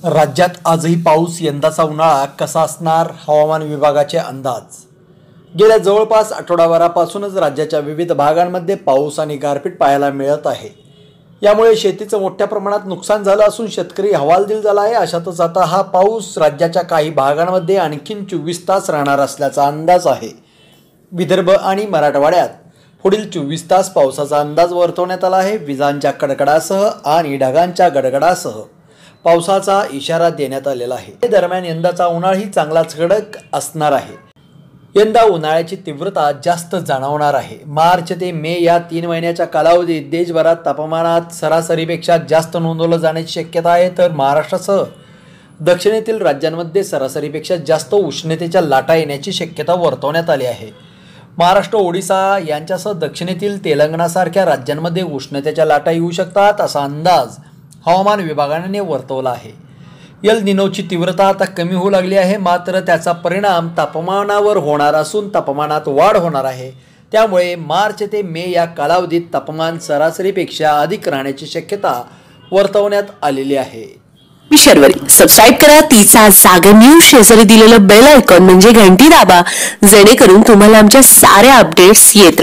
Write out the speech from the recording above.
राज्यात आजही पाऊस, यंदाचा उन्हाळा कसा असणार? हवामान विभागाचे अंदाज। गेल्या जवळपास आठवडाभरापासूनच राज्याच्या विविध भागांमध्ये पाऊस आणि गारपीट पाहायला मिळत आहे। यामुळे शेतीचं मोठ्या प्रमाणात नुकसान झालं असून शेतकरी हवालदिल झाला आहे। अशातच आता हा पाऊस राज्याच्या काही भागांमध्ये आणखीन 24 तास राहणार असल्याचा अंदाज आहे। विदर्भ आणि मराठवाड्यात पुढील 24 तास पावसाचा अंदाज वर्तवण्यात आला आहे। विजांच्या कडकडासह आणि ढगांच्या गडगडासह पावसाचा इशारा देण्यात आलेला आहे। दरम्यान यंदाचा उन्हाळाही चांगलाच कडक असणार आहे। यंदा उन्हाळ्याची तीव्रता जास्त जाणवणार आहे। मार्च ते मे या 3 महिन्याच्या कालावधीत देशभरात तापमानात सरासरीपेक्षा जास्त नोंदवलं जाण्याची शक्यता आहे, तर महाराष्ट्रासह दक्षिणेतील राज्यांमध्ये सरासरीपेक्षा जास्त उष्णतेच्या लाटा येण्याची शक्यता वर्तवण्यात आली आहे। महाराष्ट्र, ओडिशा यांच्यासह दक्षिणेतील तेलंगणासारख्या राज्यांमध्ये उष्णतेच्या लाटा येऊ शकतात असा अंदाज हवामान विभागाने वर्तवला आहे। एल निनोची तीव्रता आता कमी होऊ लागली आहे, मात्र त्याचा परिणाम तापमानावर होणार असून तापमानात वाढ होणार आहे। त्यामुळे मार्च ते मे या कालावधीत तापमान सरासरीपेक्षा अधिक राहण्याची शक्यता वर्तवण्यात आलेली आहे। विषयावर सबस्क्राइब करा, तिचा जागर न्यूज शेजारी दिलेलं बेल आयकॉन म्हणजे घंटी दाबा, जेणेकरून तुम्हाला आमच्या साऱ्या अपडेट्स येत